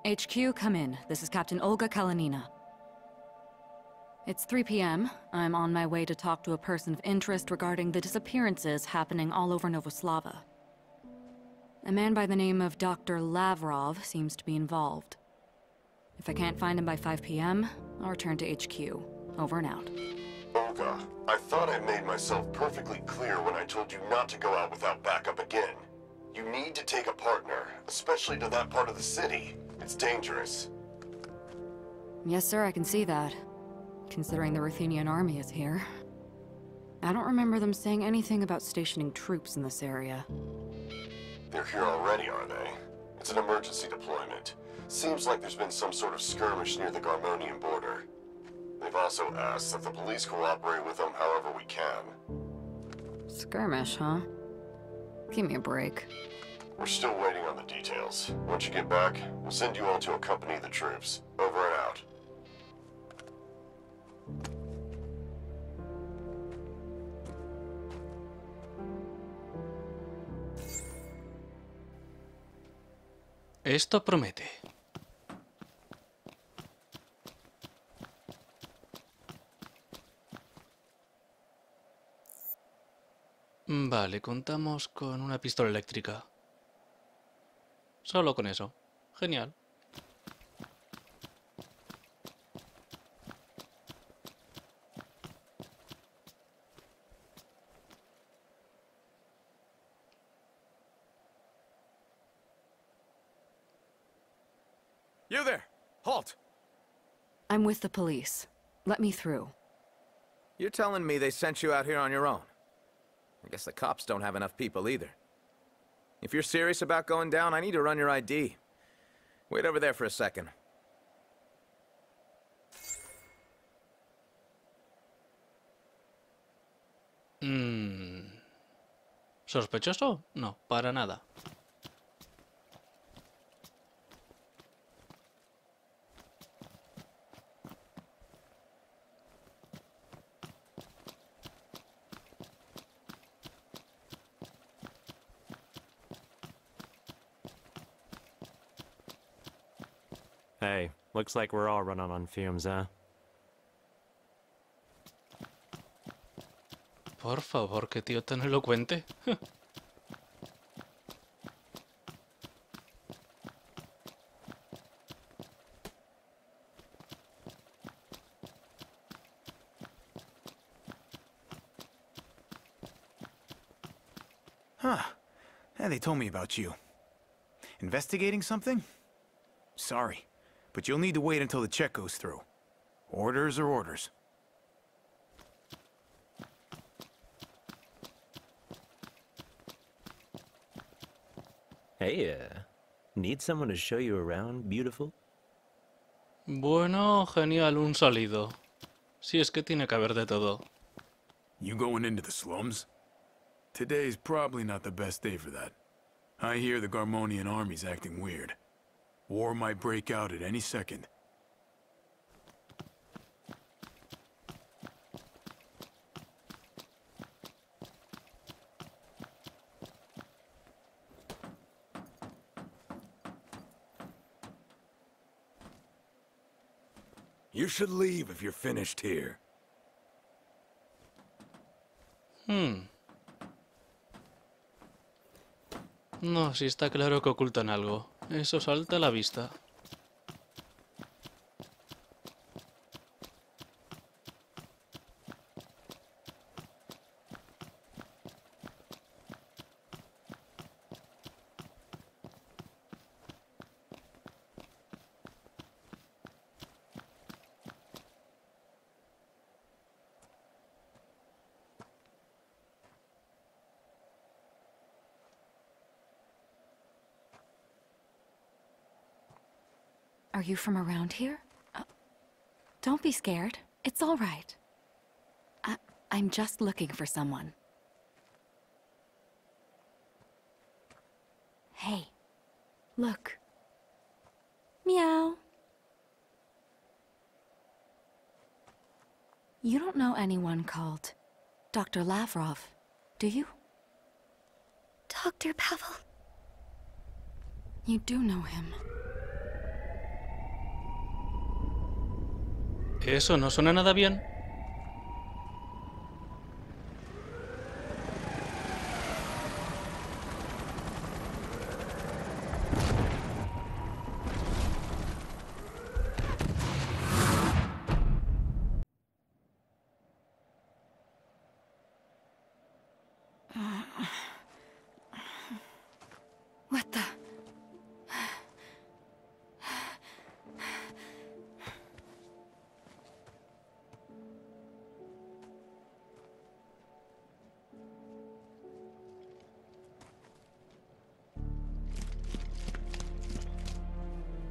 HQ, come in. This is Captain Olga Kalanina. It's 3 p.m. I'm on my way to talk to a person of interest regarding the disappearances happening all over Novoslava. A man by the name of Dr. Lavrov seems to be involved. If I can't find him by 5 p.m., I'll return to HQ. Over and out. Olga, I thought I made myself perfectly clear when I told you not to go out without backup again. You need to take a partner, especially to that part of the city. It's dangerous. Yes, sir, I can see that. Considering the Ruthenian army is here. I don't remember them saying anything about stationing troops in this area. They're here already, are they? It's an emergency deployment. Seems like there's been some sort of skirmish near the Garmonian border. They've also asked that the police cooperate with them however we can. Skirmish, huh? Give me a break. We're still waiting on the details. Once you get back, we'll send you all to accompany the troops. Over and out. Esto promete. Vale, contamos con una pistola eléctrica. Solo con eso. Genial. You there! Halt! I'm with the police. Let me through. You're telling me they sent you out here on your own? I guess the cops don't have enough people either. If you're serious about going down, I need to run your ID. Wait over there for a second. ¿Sospechoso? No, para nada. Hey, looks like we're all running on fumes, huh? Por favor, qué tío tan elocuente. Huh. Yeah, they told me about you. Investigating something? Sorry, but you'll need to wait until the check goes through. Orders are orders. Hey, need someone to show you around, beautiful? Bueno, genial, un sólido. Si es que tiene que haber de todo. You going into the slums? Today's probably not the best day for that. I hear the Garmonian army's acting weird. War might break out at any second. You should leave if you're finished here. No, sí está claro que ocultan algo. Eso salta a la vista. Are you from around here? Don't be scared. It's all right. I'm just looking for someone. Hey, look. Meow. You don't know anyone called Dr. Lavrov, do you? Dr. Pavel. You do know him. Eso no suena nada bien. What the?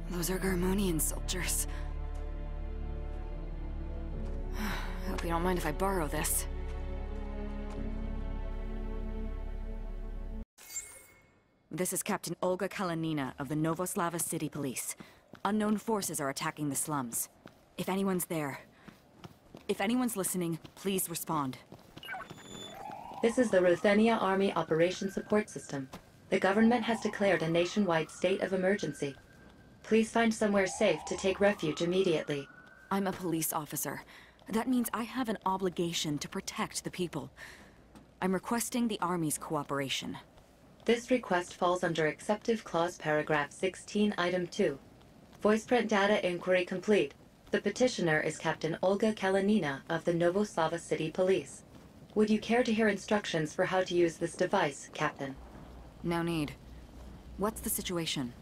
Those are Garmonian soldiers. Hope you don't mind if I borrow this. This is Captain Olga Kalanina of the Novoslava City Police. Unknown forces are attacking the slums. If anyone's there, if anyone's listening, please respond. This is the Ruthenia Army Operation Support System. The government has declared a nationwide state of emergency. Please find somewhere safe to take refuge immediately. I'm a police officer. That means I have an obligation to protect the people. I'm requesting the Army's cooperation. This request falls under Acceptive Clause Paragraph 16, Item 2. Voice print data inquiry complete. The petitioner is Captain Olga Kalanina of the Novoslava City Police. Would you care to hear instructions for how to use this device, Captain? No need. What's the situation?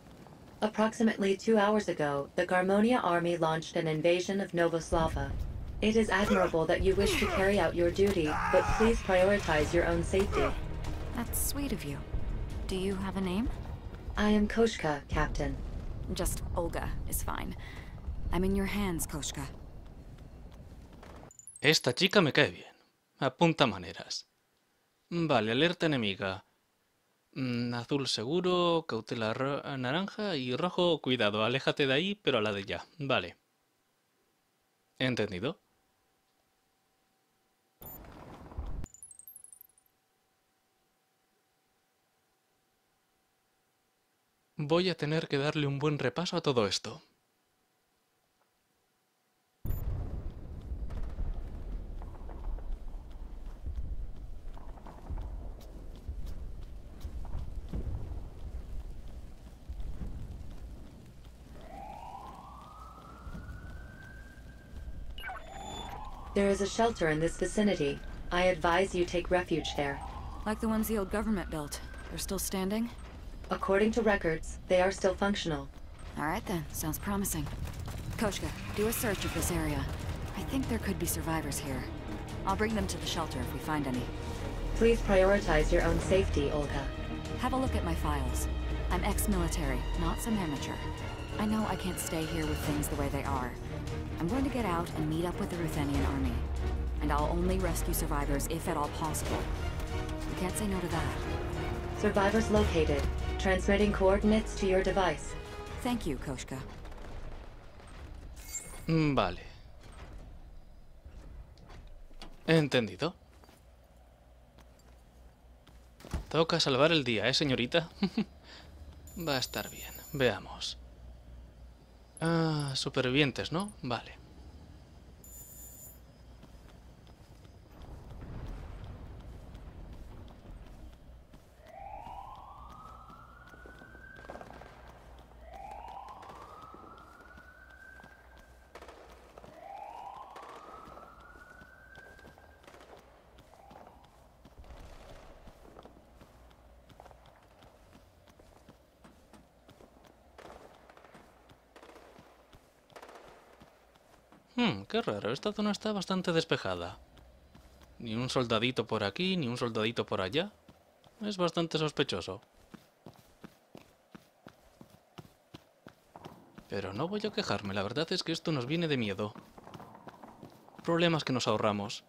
Approximately 2 hours ago, the Garmonia Army launched an invasion of Novoslava. It is admirable that you wish to carry out your duty, but please prioritize your own safety. That's sweet of you. Do you have a name? I am Koshka, Captain. Just Olga is fine. I'm in your hands, Koshka. Esta chica me cae bien. Apunta maneras. Vale, alerta enemiga. Azul seguro, cautela naranja y rojo, cuidado, aléjate de ahí, pero a la de ya. Vale. ¿Entendido? Voy a tener que darle un buen repaso a todo esto. There is a shelter in this vicinity. I advise you take refuge there. Like the ones the old government built. They're still standing? According to records, they are still functional. All right then, sounds promising. Koshka, do a search of this area. I think there could be survivors here. I'll bring them to the shelter if we find any. Please prioritize your own safety, Olga. Have a look at my files. I'm ex-military, not some amateur. I know I can't stay here with things the way they are. I'm going to get out and meet up with the Ruthenian army. And I'll only rescue survivors if at all possible. You can't say no to that. Survivors located. Transmitting coordinates to your device. Thank you, Koshka. Vale. Entendido. Toca salvar el día, señorita? Va a estar bien. Veamos. Ah, supervivientes, ¿no? Vale. Qué raro, esta zona está bastante despejada. Ni un soldadito por aquí, ni un soldadito por allá. Es bastante sospechoso. Pero no voy a quejarme, la verdad es que esto nos viene de miedo. Problemas que nos ahorramos.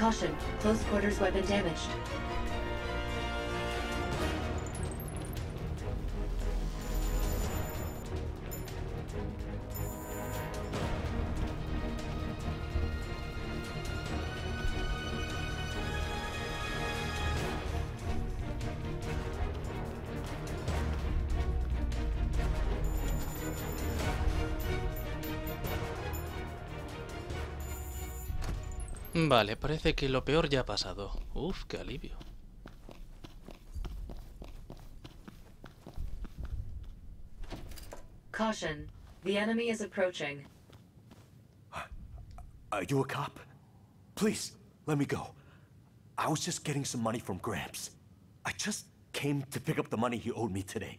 Caution, close quarters weapon damaged. Vale, parece que lo peor ya ha pasado. Uf, qué alivio. Caution, the enemy is approaching. Are you a cop? Please, let me go. I was just getting some money from Gramps. I just came to pick up the money he owed me today.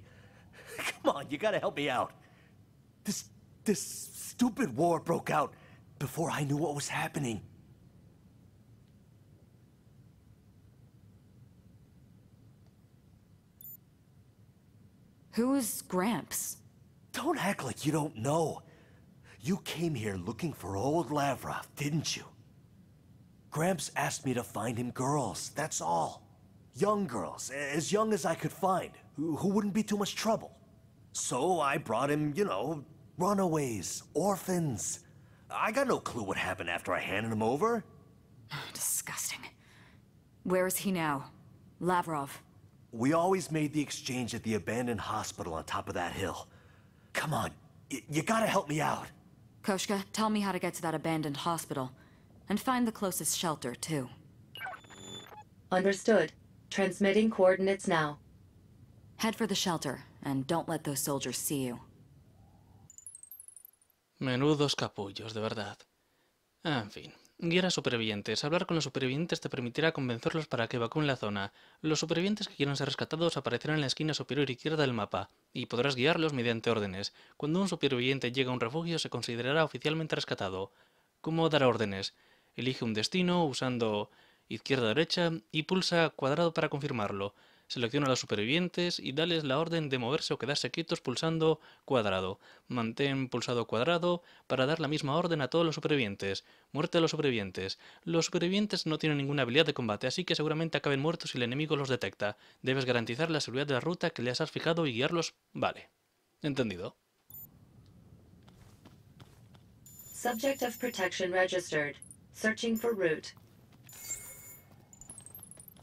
Come on, you gotta help me out. This stupid war broke out before I knew what was happening. Who's Gramps? Don't act like you don't know. You came here looking for old Lavrov, didn't you? Gramps asked me to find him girls, that's all. Young girls, as young as I could find, who wouldn't be too much trouble. So I brought him, you know, runaways, orphans. I got no clue what happened after I handed him over. Disgusting. Where is he now? Lavrov. We always made the exchange at the abandoned hospital on top of that hill. Come on, you gotta help me out. Koshka, tell me how to get to that abandoned hospital. And find the closest shelter, too. Understood. Transmitting coordinates now. Head for the shelter, and don't let those soldiers see you. Menudos capullos, de verdad. En fin. Guiar a supervivientes. Hablar con los supervivientes te permitirá convencerlos para que evacúen la zona. Los supervivientes que quieran ser rescatados aparecerán en la esquina superior izquierda del mapa, y podrás guiarlos mediante órdenes. Cuando un superviviente llega a un refugio, se considerará oficialmente rescatado. ¿Cómo dar órdenes? Elige un destino usando izquierda-derecha y pulsa cuadrado para confirmarlo. Selecciona a los supervivientes y dales la orden de moverse o quedarse quietos pulsando cuadrado. Mantén pulsado cuadrado para dar la misma orden a todos los supervivientes. Muerte a los supervivientes. Los supervivientes no tienen ninguna habilidad de combate, así que seguramente acaben muertos si el enemigo los detecta. Debes garantizar la seguridad de la ruta que les has fijado y guiarlos. Vale. Entendido. Subject of protection registered. Searching for route.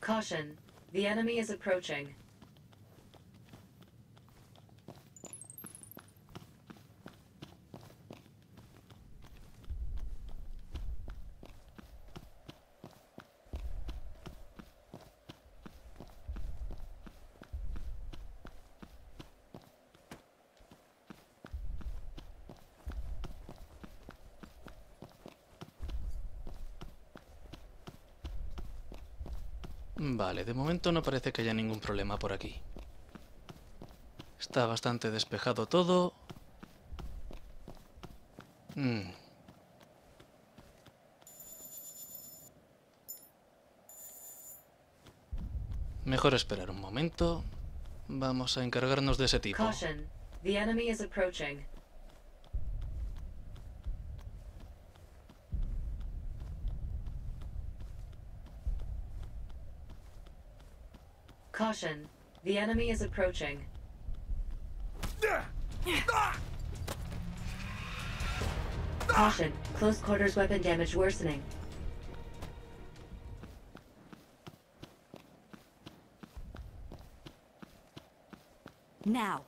Caution. The enemy is approaching. Vale, de momento no parece que haya ningún problema por aquí. Está bastante despejado todo. Mejor esperar un momento. Vamos a encargarnos de ese tipo. Caution. The enemy is approaching. Caution. The enemy is approaching. Caution. Close quarters weapon damage worsening. Now.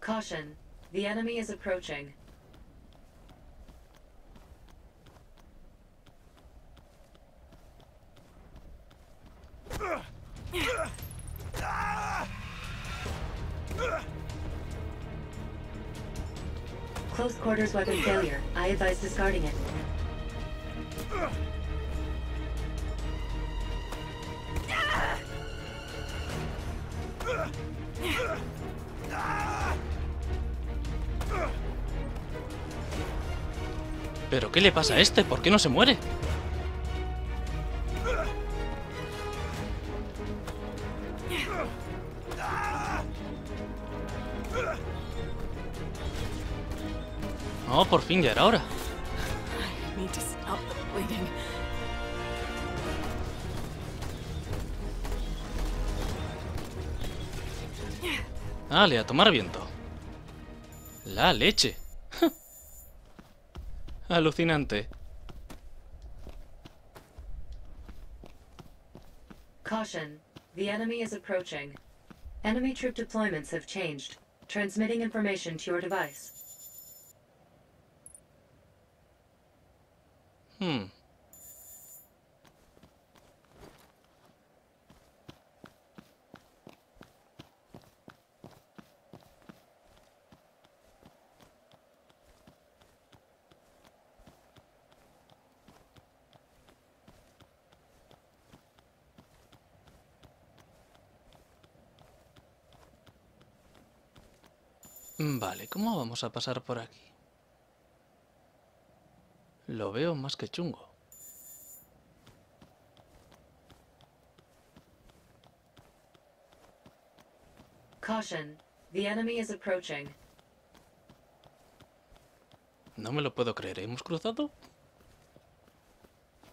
Caution. The enemy is approaching. Close quarters weapon failure. I advise discarding it. ¿Pero qué le pasa a este? ¿Por qué no se muere? Oh, por fin ya era hora. I need to stop the bleeding. Dale, a tomar viento. La leche. Alucinante. Caution. The enemy is approaching. Enemy troop deployments have changed. Transmitting information to your device. Vale, ¿cómo vamos a pasar por aquí? Lo veo más que chungo. Caution. The enemy is approaching. No me lo puedo creer, ¿hemos cruzado?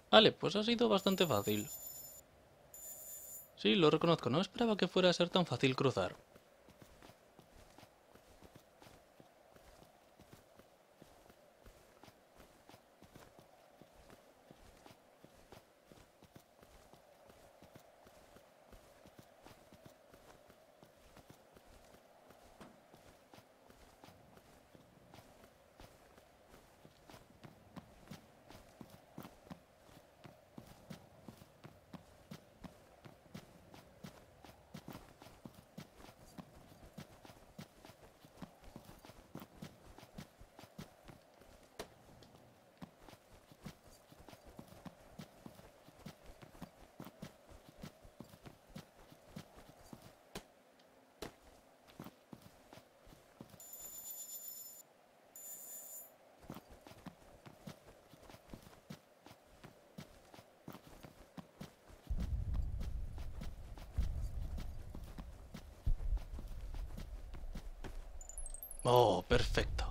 Vale, pues ha sido bastante fácil. Sí, lo reconozco, no esperaba que fuera a ser tan fácil cruzar. Oh, perfecto.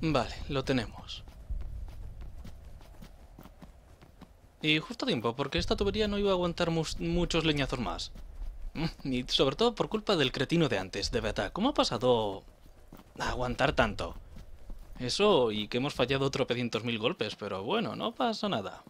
Vale, lo tenemos. Y justo a tiempo, porque esta tubería no iba a aguantar muchos leñazos más. Y sobre todo por culpa del cretino de antes, de verdad. ¿Cómo ha pasado a aguantar tanto? Eso, y que hemos fallado tropecientos mil golpes, pero bueno, no pasa nada.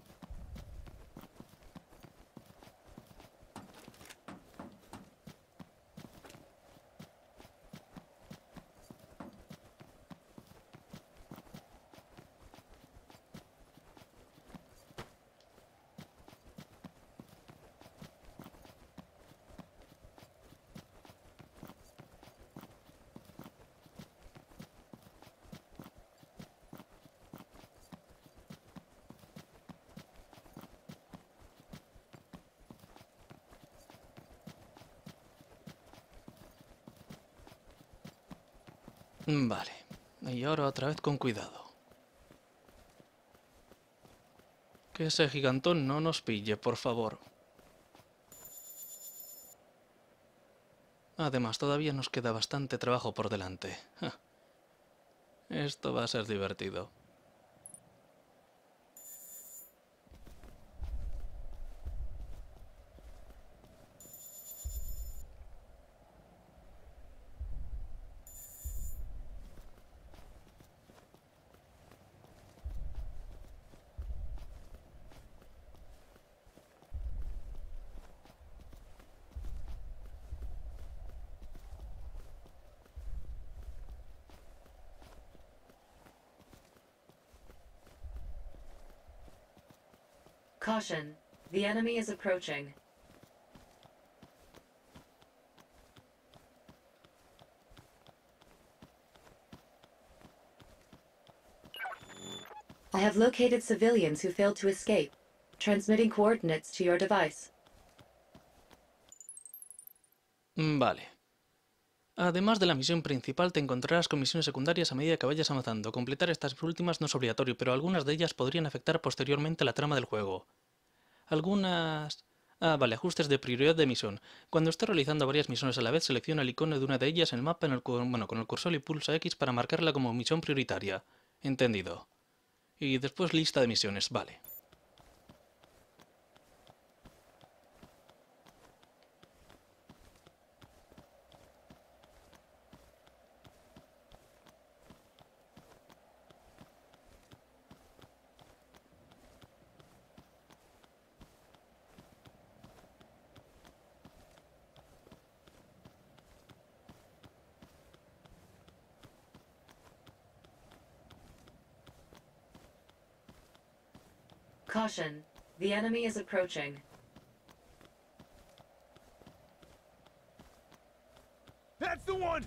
Vale, y ahora otra vez con cuidado. Que ese gigantón no nos pille, por favor. Además, todavía nos queda bastante trabajo por delante. Esto va a ser divertido. Caution. The enemy is approaching. I have located civilians who failed to escape. Transmitting coordinates to your device. Vale. Además de la misión principal, te encontrarás con misiones secundarias a medida que vayas avanzando. Completar estas últimas no es obligatorio, pero algunas de ellas podrían afectar posteriormente la trama del juego. Algunas... vale, ajustes de prioridad de misión. Cuando estés realizando varias misiones a la vez, selecciona el icono de una de ellas en el mapa con el cursor y pulsa X para marcarla como misión prioritaria. Entendido. Y después lista de misiones, vale. Caution. The enemy is approaching. That's the one!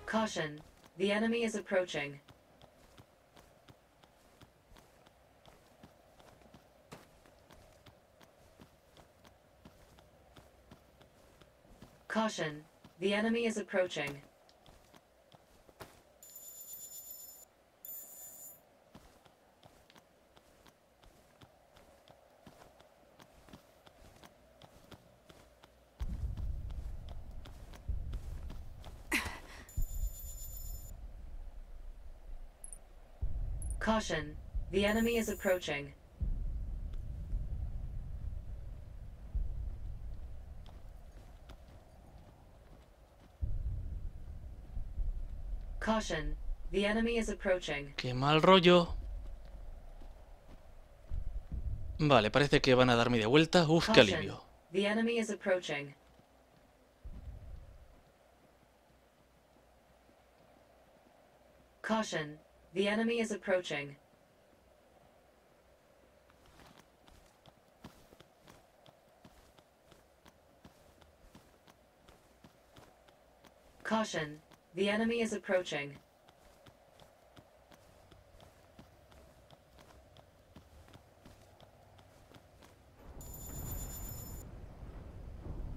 Caution. The enemy is approaching. Caution. The enemy is approaching. Caution. The enemy is approaching. Caution. The enemy is approaching. ¡Qué mal rollo! Vale, parece que van a dar media vuelta. Uf, qué alivio. The enemy is approaching. Caution. The enemy is approaching. Caution. The enemy is approaching.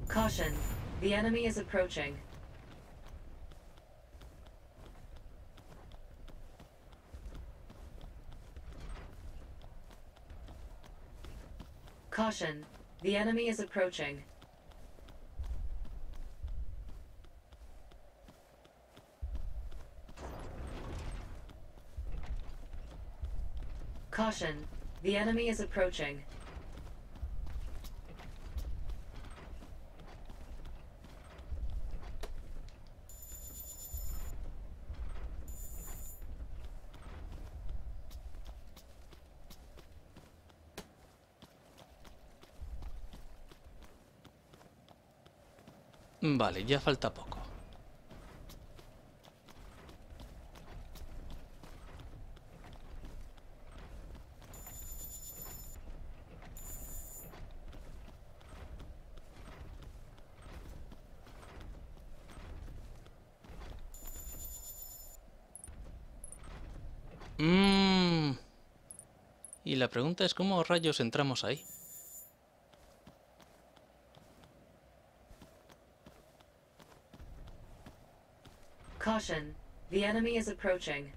Caution. The enemy is approaching. Caution. The enemy is approaching. Caution. The enemy is approaching. Vale, ya falta poco. Y la pregunta es ¿cómo rayos entramos ahí? Caution. The enemy is approaching.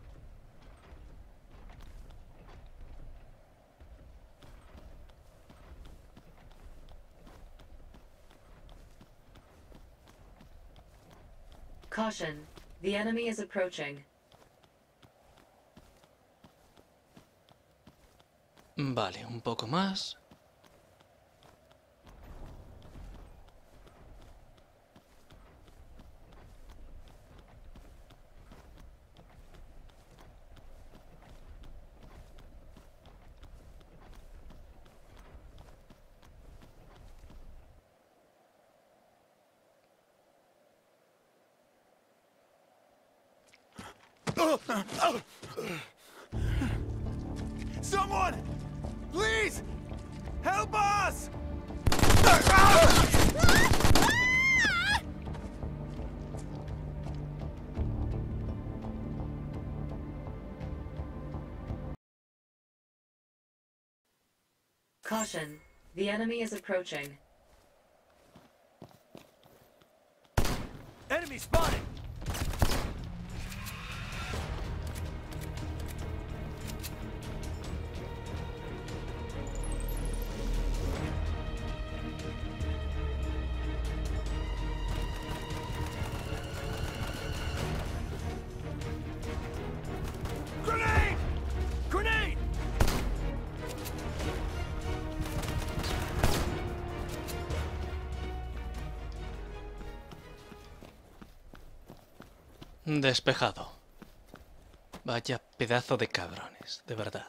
Caution. The enemy is approaching. Vale, un poco más. Someone! Please! Help us! Caution. The enemy is approaching. Enemy spotted! Grenade! Grenade! Despejado. Vaya pedazo de cabrones, de verdad.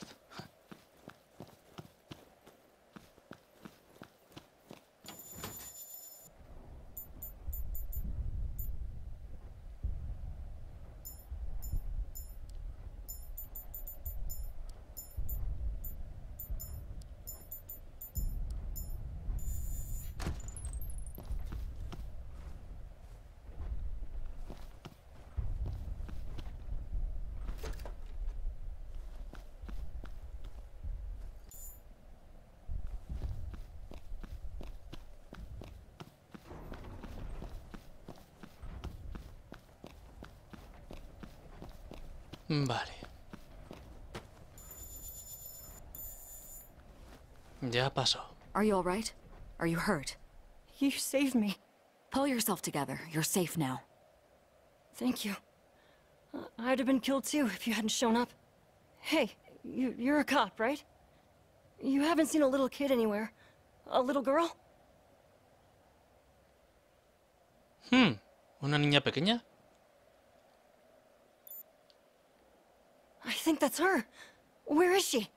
Vale. Ya pasó. Are you alright? Are you hurt? You saved me. Pull yourself together. You're safe now. Thank you. I'd have been killed too if you hadn't shown up. Hey, you're a cop, right? You haven't seen a little kid anywhere. A little girl? ¿Una niña pequeña? I think that's her. Where is she?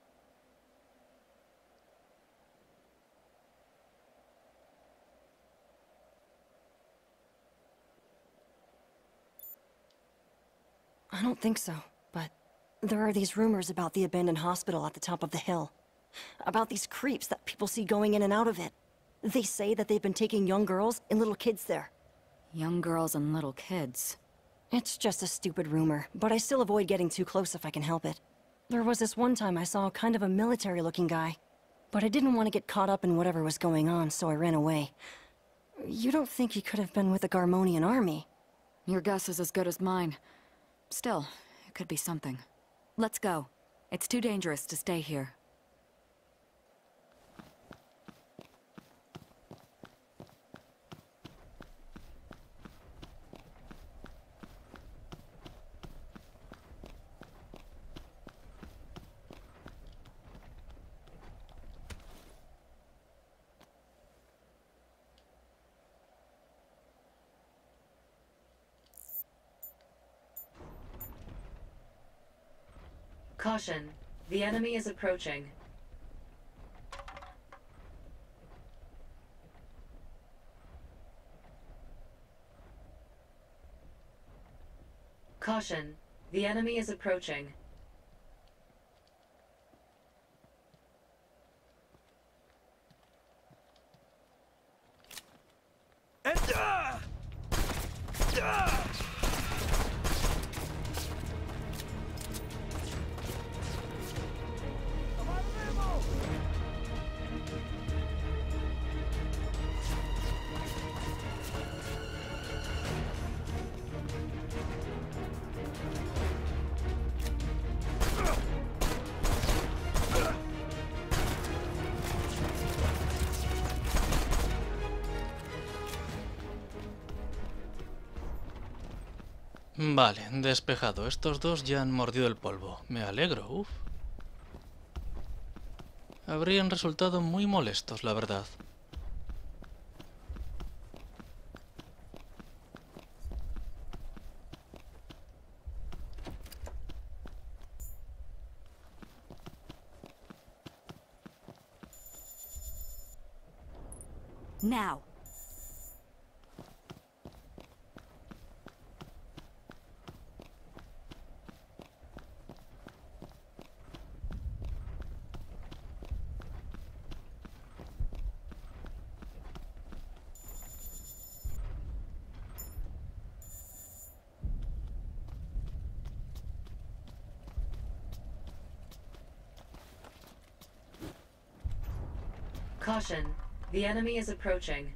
I don't think so, but there are these rumors about the abandoned hospital at the top of the hill. About these creeps that people see going in and out of it. They say that they've been taking young girls and little kids there. Young girls and little kids. It's just a stupid rumor, but I still avoid getting too close if I can help it. There was this one time I saw kind of a military-looking guy, but I didn't want to get caught up in whatever was going on, so I ran away. You don't think he could have been with the Garmonian army? Your guess is as good as mine. Still, it could be something. Let's go. It's too dangerous to stay here. Caution. The enemy is approaching. Caution. The enemy is approaching. Vale, despejado. Estos dos ya han mordido el polvo. Me alegro, uff. Habrían resultado muy molestos, la verdad. Now. Caution. The enemy is approaching.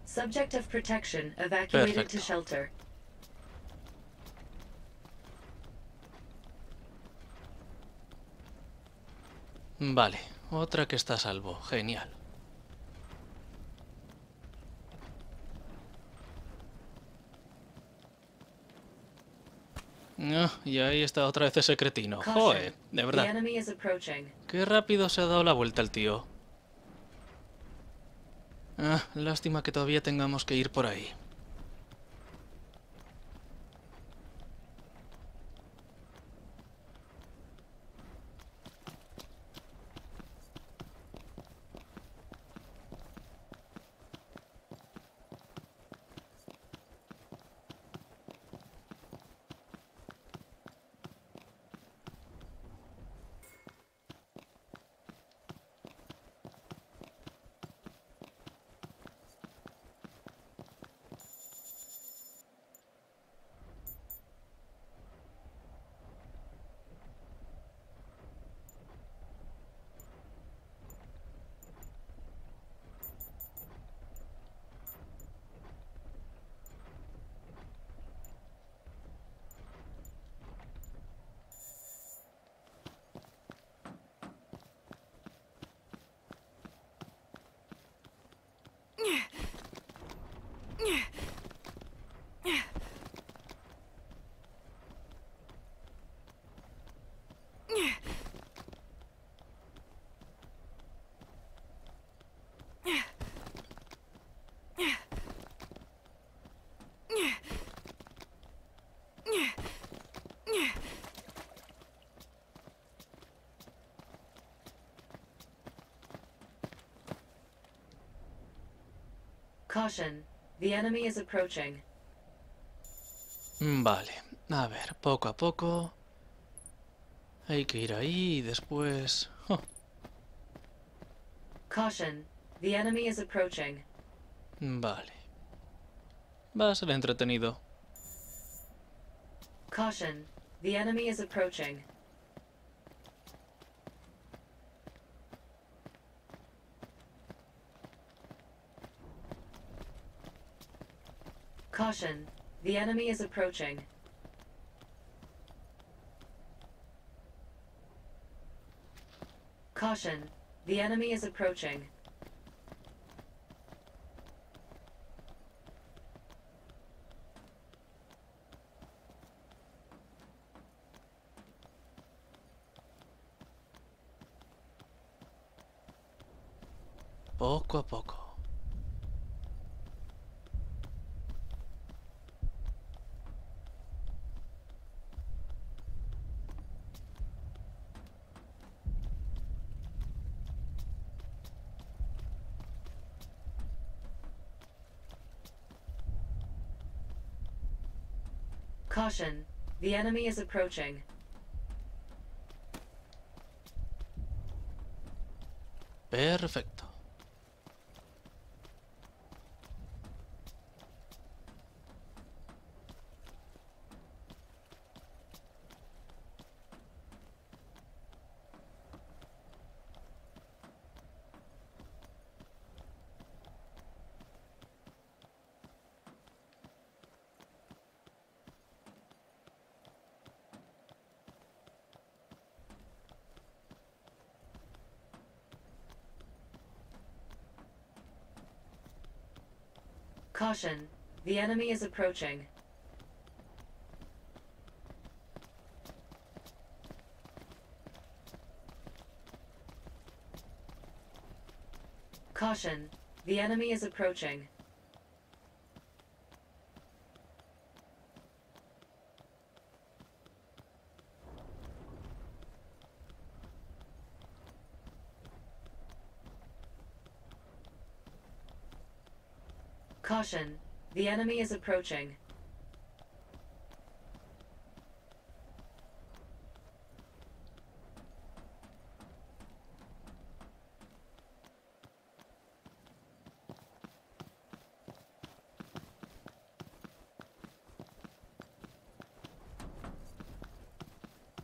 Subject of protection evacuated to shelter. Vale, otra que está a salvo. Genial. Y ahí está otra vez ese cretino. Joder, de verdad. Qué rápido se ha dado la vuelta el tío. Lástima que todavía tengamos que ir por ahí. Caution. The enemy is approaching. Vale, a ver, poco a poco. Hay que ir ahí y después... Caution. The enemy is approaching. Vale. Va a ser entretenido. Caution. The enemy is approaching. Caution. The enemy is approaching. Caution. The enemy is approaching. Poco a poco. Caution. The enemy is approaching. Perfecto. Caution. The enemy is approaching. Caution. The enemy is approaching. Caution. The enemy is approaching.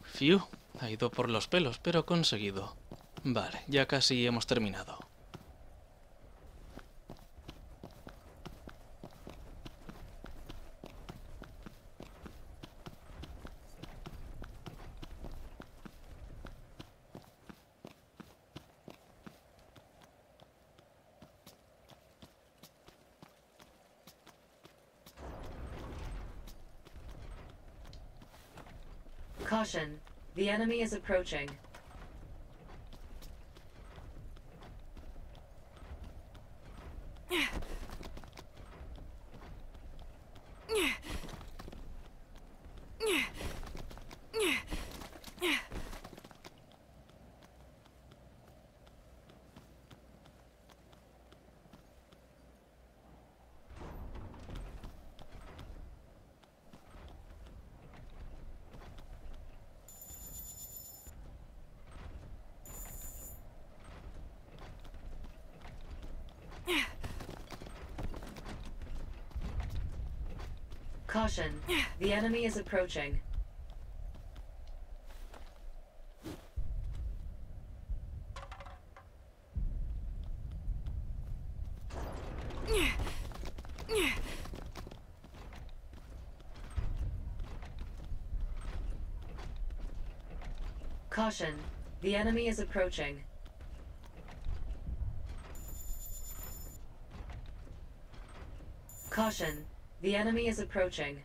Fiu, ha ido por los pelos, pero conseguido. Vale, ya casi hemos terminado. Caution. The enemy is approaching. Caution. The enemy is approaching. Caution. The enemy is approaching. Caution. The enemy is approaching.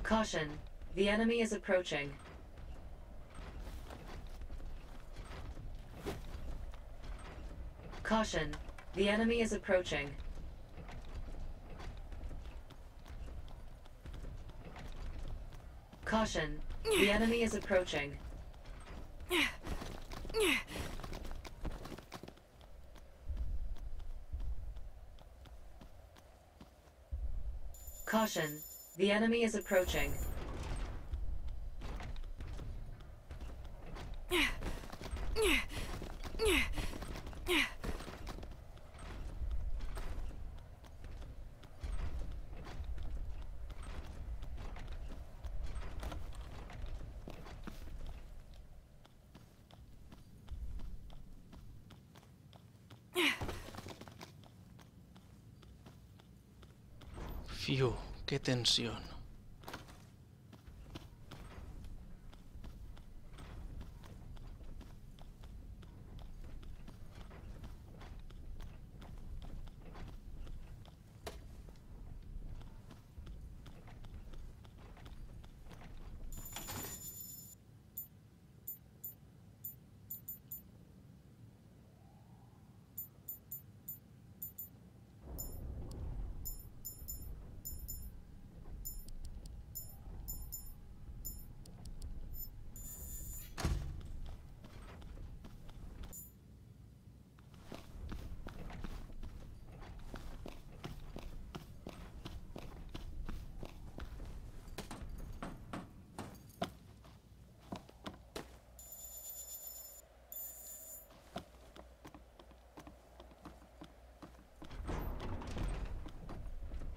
Caution. The enemy is approaching. Caution. The enemy is approaching. Caution. The enemy is approaching. Caution. The enemy is approaching. Fiu, qué tensión.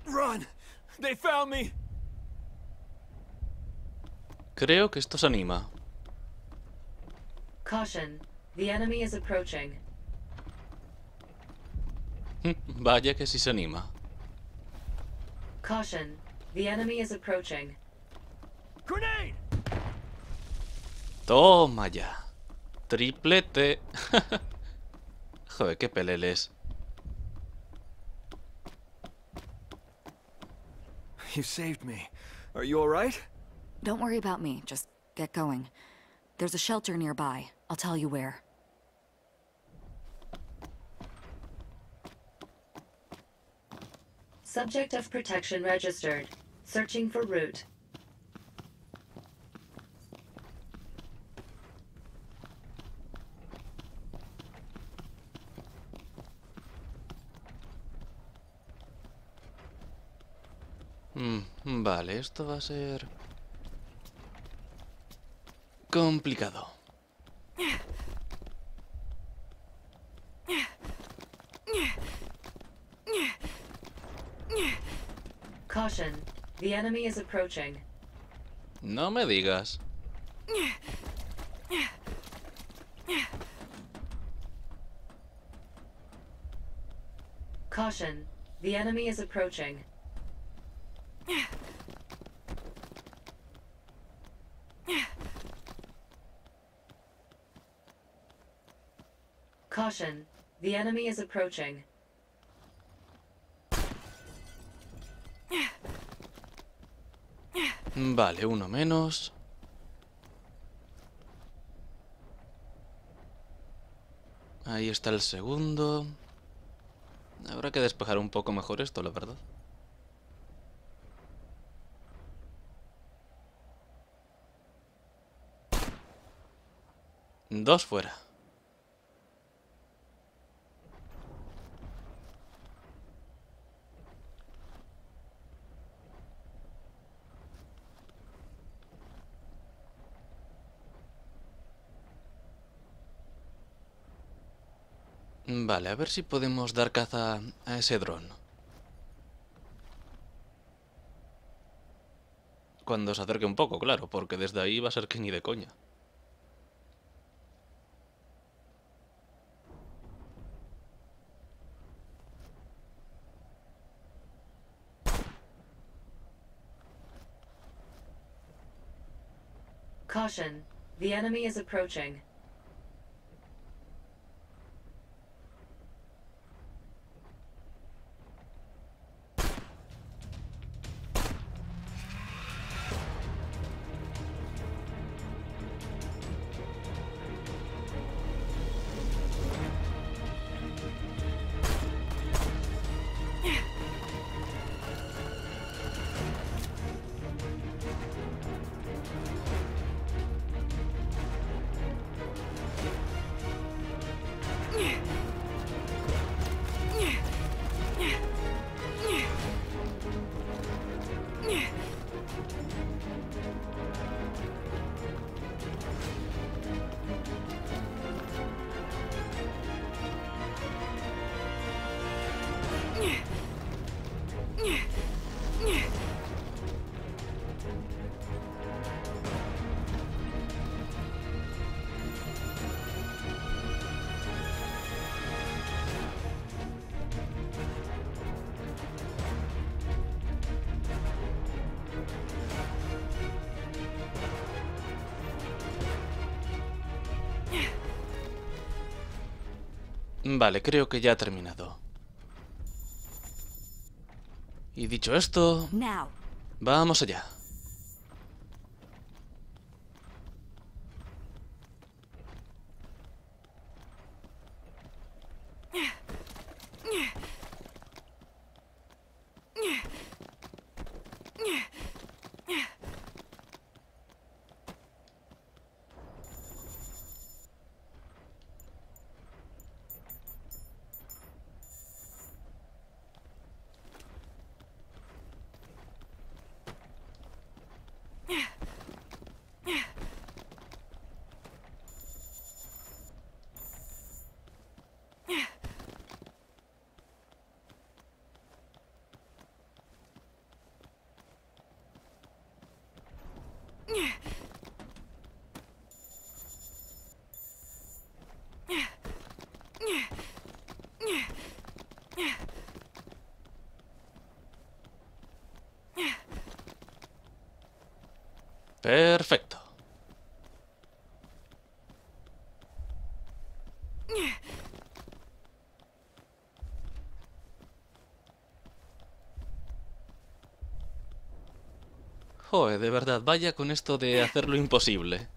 Run! They found me! Creo que esto se anima. Caution. The enemy is approaching. Vaya que sí se anima. Caution. The enemy is approaching. Grenade! Toma ya. Triplete. Joder, qué peleles. You saved me. Are you alright? Don't worry about me, just get going. There's a shelter nearby. I'll tell you where. Subject of protection registered. Searching for route. Vale, esto va a ser complicado. Caution. The enemy is approaching. No me digas. Caution. The enemy is approaching. Caution. The enemy is approaching. Vale, uno menos. Ahí está el segundo. Habrá que despejar un poco mejor esto, la verdad. Dos fuera. Vale, a ver si podemos dar caza a ese dron. Cuando se acerque un poco, claro, porque desde ahí va a ser que ni de coña. Caution. The enemy is approaching. Vale, creo que ya ha terminado. Y dicho esto, vamos allá. Perfecto. Joder, de verdad, vaya con esto de hacer lo imposible.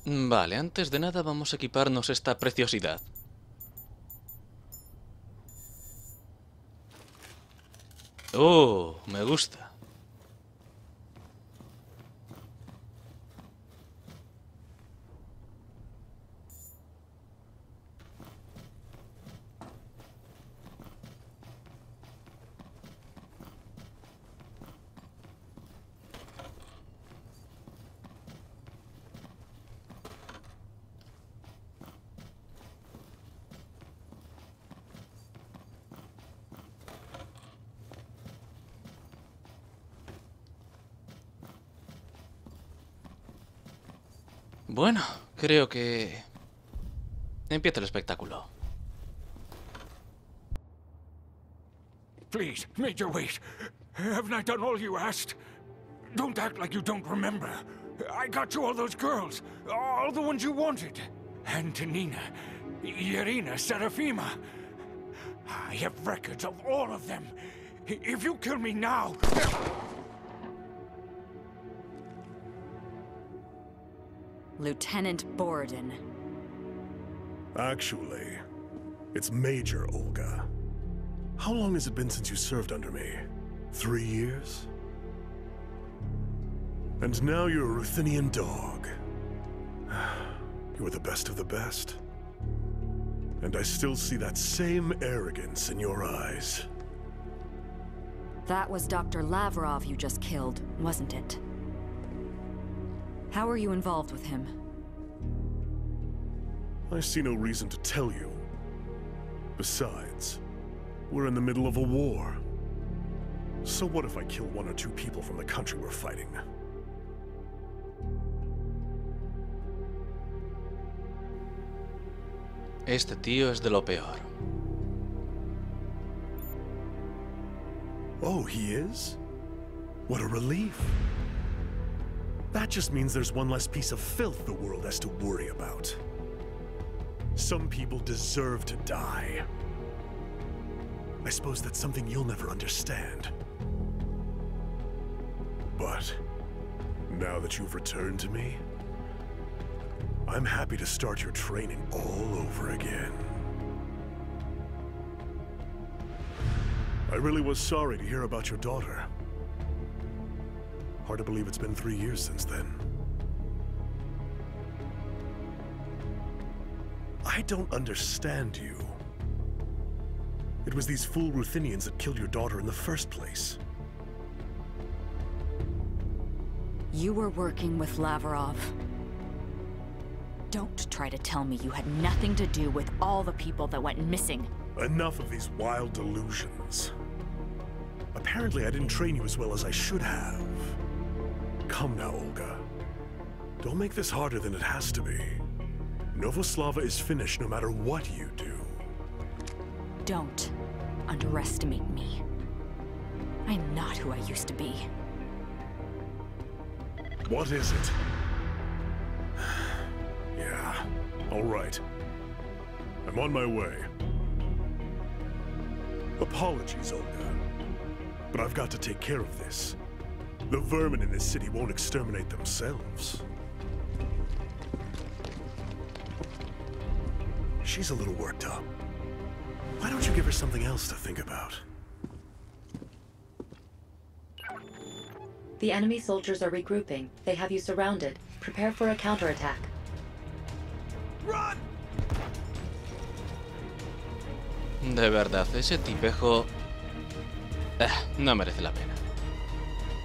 Vale, antes de nada vamos a equiparnos esta preciosidad. Oh, me gusta. Bueno, creo que empieza el espectáculo. Please, Major, wait. Haven't I done all you asked? Don't act like you don't remember. I got you all those girls. All the ones you wanted. Antonina, Irina, Serafima. I have records of all of them. If you kill me now... Lieutenant Borden. Actually, it's Major Olga. How long has it been since you served under me? 3 years? And now you're a Ruthenian dog. You were the best of the best. And I still see that same arrogance in your eyes. That was Dr. Lavrov you just killed, wasn't it? How are you involved with him? I see no reason to tell you. Besides, we're in the middle of a war. So what if I kill 1 or 2 people from the country we're fighting? Este tío es de lo peor. Oh, he is? What a relief. That just means there's one less piece of filth the world has to worry about. Some people deserve to die. I suppose that's something you'll never understand. But now that you've returned to me, I'm happy to start your training all over again. I really was sorry to hear about your daughter. Hard to believe it's been 3 years since then. I don't understand you. It was these fool Ruthenians that killed your daughter in the first place. You were working with Lavrov. Don't try to tell me you had nothing to do with all the people that went missing. Enough of these wild delusions. Apparently I didn't train you as well as I should have. Come now, Olga. Don't make this harder than it has to be. Novoslava is finished no matter what you do. Don't underestimate me. I'm not who I used to be. What is it? Yeah, all right. I'm on my way. Apologies, Olga. But I've got to take care of this. The vermin in this city won't exterminate themselves. She's a little worked up. Why don't you give her something else to think about? The enemy soldiers are regrouping. They have you surrounded. Prepare for a counterattack. Run! De verdad, ese tipejo... no merece la pena.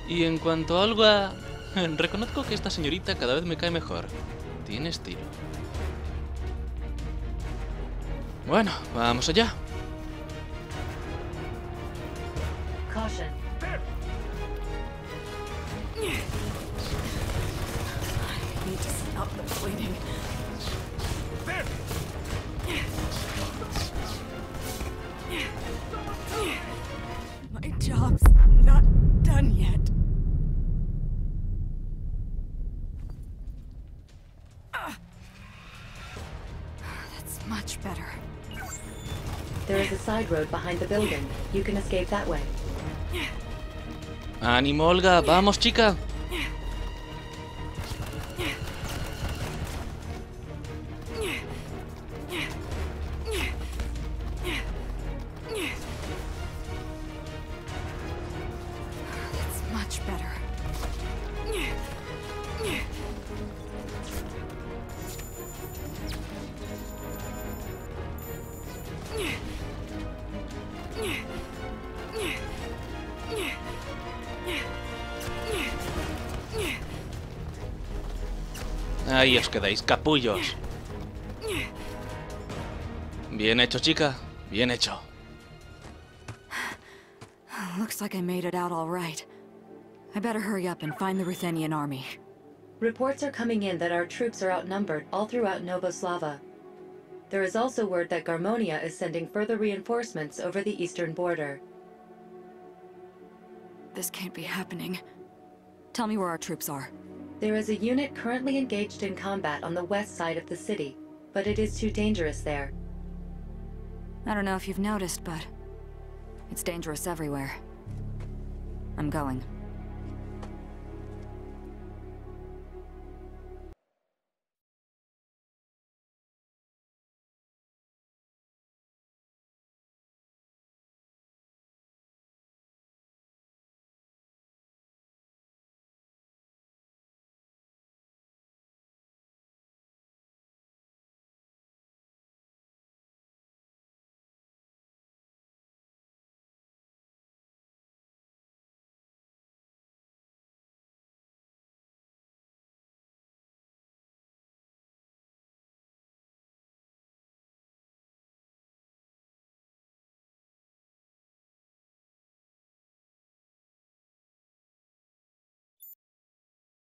Y en cuanto a Olga... reconozco que esta señorita cada vez me cae mejor. Tiene estilo. Bueno, vamos allá. Caution. I need to stop the bleeding. My job's not done yet. That's much better. There is a side road behind the building. You can escape that way. ¡Ánimo, Olga! ¡Vamos, chica! Ahí os quedáis, capullos. Bien hecho, chica. Bien hecho. Looks like I made it out all right. I better hurry up and find the Ruthenian army. Reports are coming in that our troops are outnumbered all throughout Novoslava. There is also word that Garmonia is sending further reinforcements over the eastern border. This can't be happening. Tell me where our troops are. There is a unit currently engaged in combat on the west side of the city, but it is too dangerous there. I don't know if you've noticed, but it's dangerous everywhere. I'm going.